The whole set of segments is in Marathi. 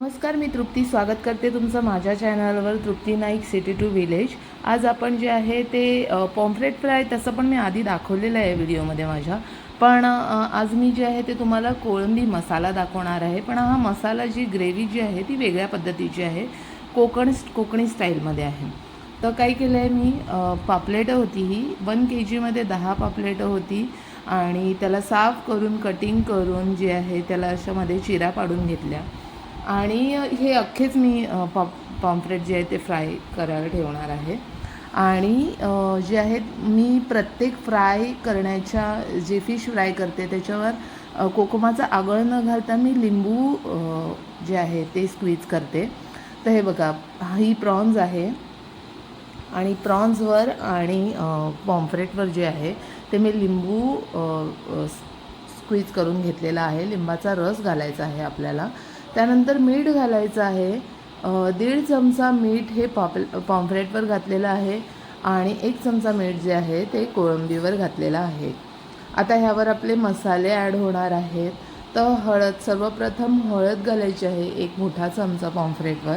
नमस्कार, मी तृप्ती स्वागत करते तुमचं माझ्या चॅनलवर तृप्ती नाईक सिटी टू विलेज। आज आपण जे आहे ते पॉम्फ्रेट फ्राय तसं पण मी आधी दाखवलेलं आहे व्हिडिओमध्ये माझ्या, पण आज मी जे आहे ते तुम्हाला कोळंबी मसाला दाखवणार आहे। पण हा मसाला जी ग्रेव्ही जी आहे ती वेगळ्या पद्धतीची आहे, कोकणी स्टाईलमध्ये आहे। तर काय केलं आहे मी, पापलेटं होती ही 1 kgमध्ये 10 पापलेटं होती आणि त्याला साफ करून कटिंग करून जे आहे त्याला अशामध्ये चिरा पाडून घेतल्या आणि हे अख्खेच मी पॉम्फ्रेट जे आहे ते फ्राय करायला ठेवणार आहे। आणि जे आहेत मी प्रत्येक फ्राय करण्याच्या जे फिश फ्राय करते त्याच्यावर कोकमाचा आगळ न घालता मी लिंबू जे आहे ते स्क्वीज करते। तर हे बघा, ही प्रॉन्स आहे आणि प्रॉन्सवर आणि पॉम्फ्रेटवर जे आहे ते मी लिंबू स्क्वीज करून घेतलेला आहे। लिंबाचा रस घालायचा आहे आपल्याला। त्यानंतर मीठ घालायचं आहे, 1.5 चमचा मीठ हे पॉम्फ्रेटवर घातलेलं आहे आणि 1 चमचा मीठ जे आहे ते कोळंबीवर घातलेलं आहे। आता ह्यावर आपले मसाले ॲड होणार आहेत। तर हळद, सर्वप्रथम हळद घालायची आहे 1 मोठा चमचा पॉम्फ्रेटवर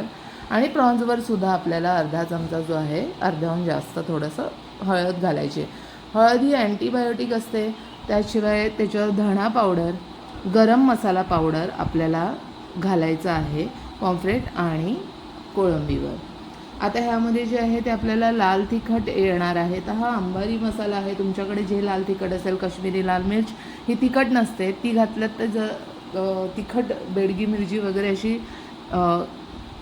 आणि प्रॉन्सवर सुद्धा आपल्याला अर्धा चमचा जो आहे, अर्ध्याहून जास्त थोडंसं हळद घालायची। हळद ही अँटीबायोटिक असते। त्याशिवाय त्याच्यावर धणा पावडर, गरम मसाला पावडर आपल्याला घालायचं आहे पॉम्फ्रेट आणि कोळंबीवर। आता ह्यामध्ये जे आहे ते आपल्याला लाल तिखट येणार आहे। तर हा अंबारी मसाला आहे, तुमच्याकडे जे लाल तिखट असेल, काश्मीरी लाल मिर्च ही तिखट नसते, ती घातल्यात तर तिखट बेडगी मिरची वगैरे अशी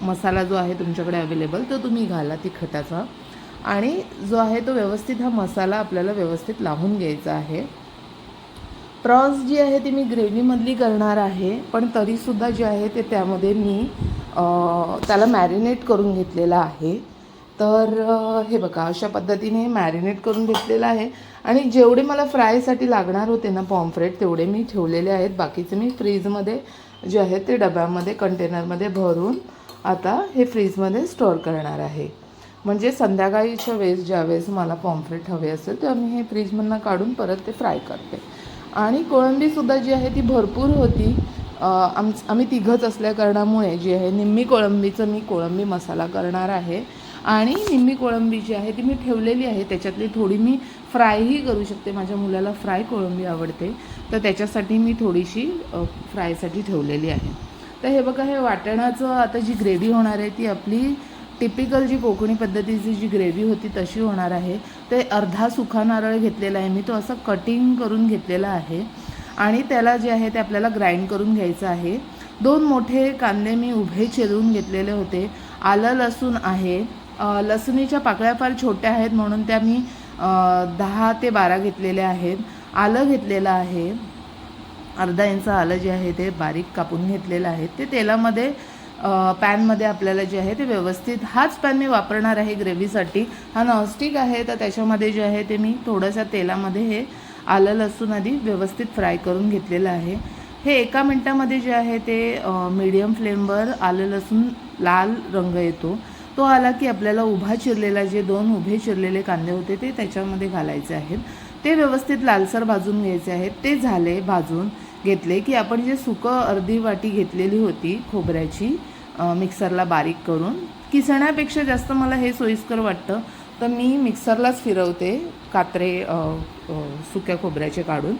मसाला जो आहे तुमच्याकडे अवेलेबल तो तुम्ही घाला तिखटाचा। आणि जो आहे तो व्यवस्थित हा मसाला आपल्याला व्यवस्थित लावून घ्यायचा आहे। प्रॉन्स जी आहे ती मी ग्रेव्हीमधली करणार आहे, पण तरीसुद्धा जे आहे ते त्यामध्ये मी त्याला मॅरिनेट करून घेतलेलं आहे। तर हे बघा, अशा पद्धतीने मॅरिनेट करून घेतलेलं आहे आणि जेवढे मला फ्रायसाठी लागणार होते ना पॉम्फ्रेट तेवढे मी ठेवलेले आहेत। बाकीचे मी फ्रीजमध्ये जे आहे ते डब्यामध्ये कंटेनरमध्ये भरून आता हे फ्रीजमध्ये स्टोअर करणार आहे। म्हणजे संध्याकाळीच्या वेळेस ज्यावेळेस मला पॉम्फ्रेट हवे असेल तेव्हा मी हे फ्रीजमधनं काढून परत ते फ्राय करते। आणि कोळंबीसुद्धा जी आहे ती भरपूर होती। आम्ही तिघंच असल्या कारणामुळे जी आहे निम्मी कोळंबीचं मी कोळंबी मसाला करणार आहे आणि निम्मी कोळंबी जी आहे ती मी ठेवलेली आहे। त्याच्यातली थोडी मी फ्रायही करू शकते, माझ्या मुलाला फ्राय कोळंबी आवडते, तर त्याच्यासाठी मी थोडीशी फ्रायसाठी ठेवलेली आहे। तर हे बघा, हे वाटणाचं आता जी ग्रेव्ही होणार आहे ती आपली टिपिकल जी कोकणी पद्धतीची जी ग्रेव्ही होती तशी होणार आहे। ते अर्धा सुका नारळ घेतलेला आहे मी, तो असं कटिंग करून घेतलेला आहे आणि त्याला जे आहे ते आपल्याला ग्राइंड करून घ्यायचं आहे। 2 मोठे कांदे मी उभे चिरून घेतलेले होते। आलं लसूण आहे, लसणीच्या पाकळ्या फार छोट्या आहेत म्हणून त्या मी 10 ते 12 घेतलेल्या आहेत। आलं घेतलेलं आहे, अर्धा इंच आलं जे आहे ते बारीक कापून घेतलेलं आहे। ते तेलामध्ये पॅनमध्ये आपल्याला जे आहे ते व्यवस्थित, हाच पॅन मी वापरणार आहे ग्रेव्हीसाठी, हा नॉनस्टिक आहे, तर त्याच्यामध्ये जे आहे ते मी थोड्याशा तेलामध्ये हे आलं लसूण आधी व्यवस्थित फ्राय करून घेतलेलं आहे। हे 1 मिनटामध्ये जे आहे ते मीडियम फ्लेमवर आलं लसूण लाल रंग येतो, तो आला की आपल्याला उभा चिरलेला जे 2 उभे चिरलेले कांदे होते ते त्याच्यामध्ये घालायचे आहेत। ते व्यवस्थित लालसर भाजून घ्यायचे आहेत। ते झाले भाजून घेतले की आपण जे सुकं अर्धी वाटी घेतलेली होती खोबऱ्याची मिक्सरला बारीक करून, किसण्यापेक्षा जास्त मला हे सोयीस्कर वाटतं तर मी मिक्सरलाच फिरवते कात्रे सुक्या खोबऱ्याचे काढून।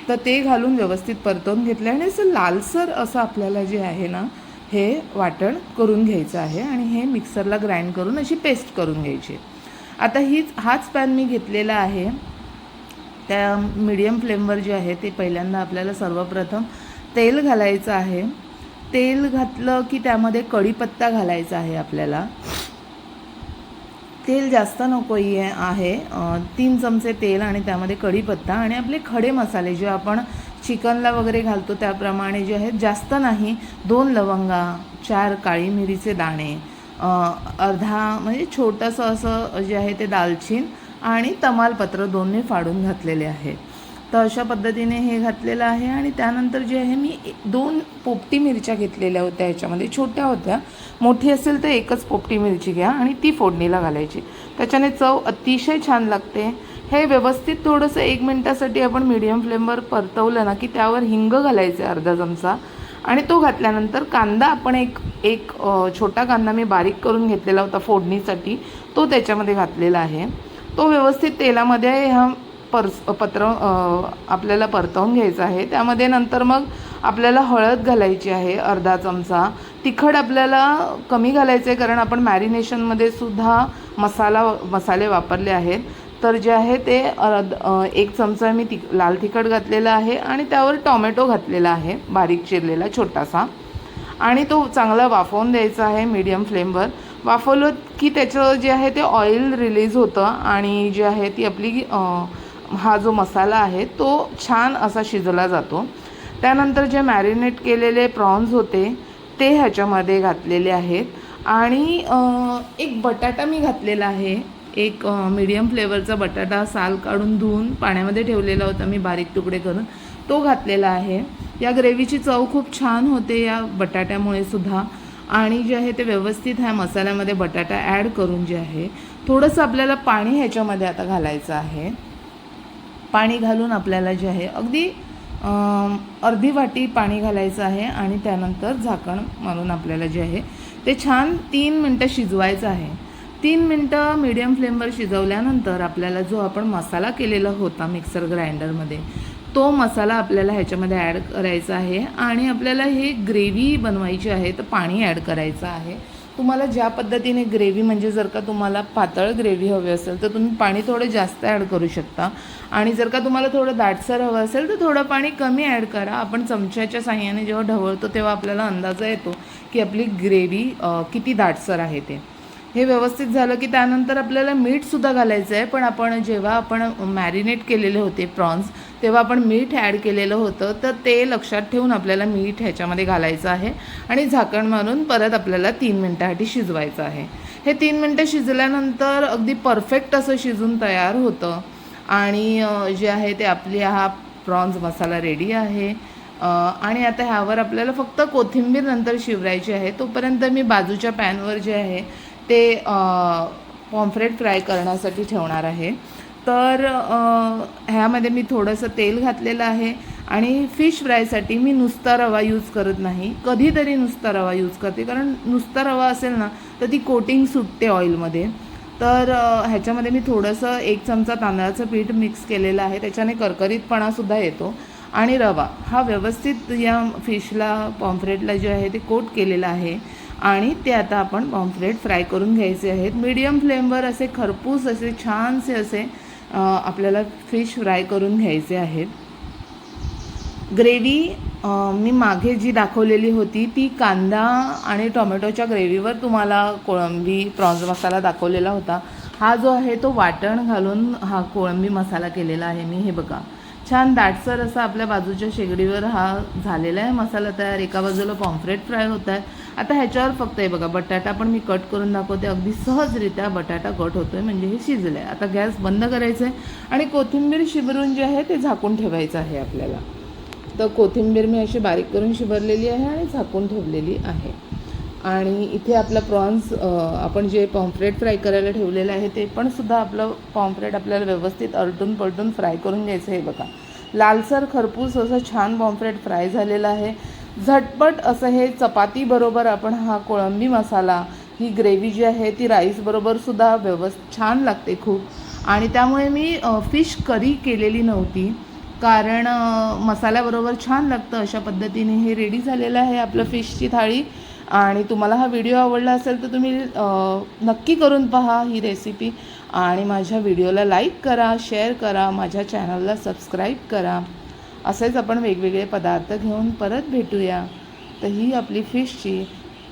तर ते घालून व्यवस्थित परतवून घेतले आणि असं लालसर असं आपल्याला जे आहे ना हे वाटण करून घ्यायचं आहे आणि हे मिक्सरला ग्राइंड करून अशी पेस्ट करून घ्यायची। आता हाच पॅन मी घेतलेला आहे, त्या मीडियम फ्लेमवर जे आहे ते पहिल्यांदा आपल्याला सर्वप्रथम तेल घालायचं आहे। तेल घातलं की त्यामध्ये कढीपत्ता घालायचा आहे आपल्याला। तेल जास्त नको आहे, 3 चमचे तेल आणि त्यामध्ये कढीपत्ता आणि आपले खडे मसाले जे आपण चिकनला वगैरे घालतो त्याप्रमाणे जे आहेत, जास्त नाही, 2 लवंगा, 4 काळी मिरीचे दाणे, अर्धा म्हणजे छोटंसं असं जे आहे ते दालचीन आणि तमालपत्र 2 फाडून घातलेले आहे। तर अशा पद्धतीने हे घातलेलं आहे आणि त्यानंतर जे आहे मी 2 पोपटी मिरच्या घेतलेल्या होत्या, ह्याच्यामध्ये छोट्या होत्या, मोठी असेल तर 1च पोपटी मिरची घ्या आणि ती फोडणीला घालायची, त्याच्याने चव अतिशय छान लागते। हे व्यवस्थित थोडंसं 1 मिनटासाठी आपण मीडियम फ्लेमवर परतवलं ना की त्यावर हिंग घालायचं अर्धा चमचा आणि तो घातल्यानंतर कांदा आपण एक छोटा कांदा मी बारीक करून घेतलेला होता फोडणीसाठी, तो त्याच्यामध्ये घातलेला आहे. तो व्यवस्थित तेलामध्ये ह्या आपल्याला परतवून घ्यायचं आहे. त्यामध्ये नंतर मग आपल्याला हळद घालायची आहे अर्धा चमचा. तिखट आपल्याला कमी घालायचं आहे कारण आपण मॅरिनेशनमध्ये सुद्धा मसाले वापरले आहेत. तर जे आहे ते 1 चमचा मी लाल तिखट घातलेला आहे आणि त्यावर टोमॅटो घातलेला आहे बारीक चिरलेला छोटासा, आणि तो चांगला वाफवून द्यायचा आहे मीडियम फ्लेमवर. वाफवलं की त्याचं जे आहे ते ऑइल रिलीज होतं आणि जे आहे ती आपली हा जो मसाला आहे तो छान असा शिजला जातो. त्यानंतर जे मॅरिनेट केलेले प्रॉन्स होते ते ह्याच्यामध्ये घातलेले आहेत आणि एक बटाटा मी घातलेला आहे. एक मीडियम फ्लेवरचा बटाटा साल काढून धुवून पाण्यामध्ये ठेवलेला होता मी बारीक तुकडे करून, तो घातलेला आहे. या ग्रेव्हीची चव खूप छान होते या बटाट्यामुळे सुद्धा. आणि जे आहे ते व्यवस्थित ह्या मसाल्यामध्ये बटाटा ॲड करून जे आहे थोडंसं आपल्याला पाणी ह्याच्यामध्ये आता घालायचं आहे. पाणी घालून आपल्याला जे आहे अगदी अर्धी वाटी पाणी घालायचं आहे आणि त्यानंतर झाकण मारून आपल्याला जे आहे ते छान 3 मिनटं शिजवायचं आहे. 3 मिनटं मीडियम फ्लेमवर शिजवल्यानंतर आपल्याला जो आपण मसाला केलेला होता मिक्सर ग्राइंडरमध्ये, तो मसाला आपल्याला ह्याच्यामध्ये ॲड करायचा आहे आणि आपल्याला हे ग्रेव्ही बनवायची आहे तर पाणी ॲड करायचं आहे. तुम्हाला ज्या पद्धतीने ग्रेव्ही, म्हणजे जर का तुम्हाला पातळ ग्रेव्ही हवी असेल तर तुम्ही पाणी थोडं जास्त ॲड करू शकता आणि जर का तुम्हाला थोडं दाटसर हवं असेल तर थोडं पाणी कमी ॲड करा. आपण चमच्याच्या साहाय्याने जेव्हा ढवळतो तेव्हा आपल्याला अंदाज येतो की आपली ग्रेव्ही किती दाटसर आहे ते. हे व्यवस्थित झालं की त्यानंतर आपल्याला मीठसुद्धा घालायचं आहे, पण जेव्हा आपण मॅरिनेट केलेले होते प्रॉन्स तेव्हा आपण मीठ ॲड केलेलं होतं, तर ते लक्षात ठेवून आपल्याला मीठ ह्याच्यामध्ये घालायचं आहे आणि झाकण मारून परत आपल्याला 3 मिनटासाठी शिजवायचं आहे. हे 3 मिनटं शिजल्यानंतर अगदी परफेक्ट असं शिजून तयार होतं आणि जे आहे ते आपली हा प्रॉन्स मसाला रेडी आहे. आणि आता ह्यावर आपल्याला फक्त कोथिंबीर नंतर शिवरायची आहे. तोपर्यंत मी बाजूच्या पॅनवर जे आहे ते पॉम्फ्रेट फ्राय करण्यासाठी ठेवणार आहे. तर ह्यामध्ये मी थोडंसं तेल घातलेलं आहे आणि फिश फ्रायसाठी मी नुसता रवा यूज करत नाही, कधीतरी नुसता रवा यूज करते, कारण नुसता रवा असेल ना तर ती कोटिंग सुटते ऑइलमध्ये. तर ह्याच्यामध्ये मी थोडंसं 1 चमचा तांदळाचं पीठ मिक्स केलेलं आहे, त्याच्याने करकरीतपणासुद्धा येतो. आणि रवा हा व्यवस्थित या फिशला पॉम्फ्रेटला जे आहे ते कोट केलेलं आहे आणि ते आता आपण पॉम्फ्रेट फ्राय करून घ्यायचे आहेत. मीडियम फ्लेमवर असे खरपूस असे छानसे असे आपल्याला फिश फ्राय करून घ्यायचे आहेत. ग्रेव्ही मी मागे जी दाखवलेली होती ती कांदा आणि टोमॅटोच्या ग्रेव्हीवर तुम्हाला कोळंबी प्रॉन्स मसाला दाखवलेला होता. हा जो आहे तो वाटण घालून हा कोळंबी मसाला केलेला आहे मी. हे बघा छान दाटसर असा आपल्या बाजूच्या शेगडीवर हा झालेला आहे मसाला तयार. एका बाजूला पॉम्फ्रेट फ्राय होत आहे. आता ह्याच्यावर फक्त हे बघा बटाटा पण मी कट करून दाखवते. अगदी सहजरित्या बटाटा कट होतो आहे, म्हणजे हे शिजलं आहे. आता गॅस बंद करायचं आहे आणि कोथिंबीर शिबरून जे आहे ते झाकून ठेवायचं आहे आपल्याला. तर कोथिंबीर मी अशी बारीक करून शिबरलेली आहे आणि झाकून ठेवलेली आहे. आणि इथे आपला प्रॉन्स आपण जे पॉम्फ्रेट फ्राय करायला ठेवलेलं आहे ते पण सुद्धा आपलं पॉम्फ्रेट आपल्याला व्यवस्थित अलटून पलटून फ्राय करून घ्यायचं आहे. बघा लालसर खरपूस असं छान पॉम्फ्रेट फ्राय झालेलं आहे. झटपट असं हे चपातीबरोबर आपण हा कोळंबी मसाला, ही ग्रेव्ही जी आहे ती राईसबरोबरसुद्धा छान लागते खूप. आणि त्यामुळे मी फिश करी केलेली नव्हती, कारण मसाल्याबरोबर छान लागतं. अशा पद्धतीने हे रेडी झालेलं आहे आपलं फिशची थाळी. आणि तुम्हाला हा व्हिडिओ आवडला असेल तर तुम्ही नक्की करून पहा ही रेसिपी आणि माझ्या व्हिडिओला लाईक करा, शेअर करा, माझ्या चॅनलला सबस्क्राईब करा. असेच आपण वेगवेगळे पदार्थ घेऊन परत भेटूया. तर ही आपली फिशची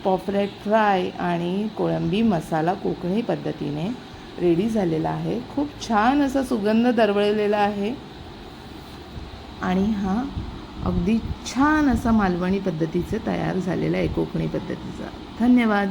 पॉम्फ्रेट फ्राय आणि कोळंबी मसाला कोकणी पद्धतीने रेडी झालेला आहे. खूप छान असा सुगंध दरवळलेला आहे आणि हा अगदी छान असा मालवणी पद्धतीचं तयार झालेला आहे, कोकणी पद्धतीचा. धन्यवाद.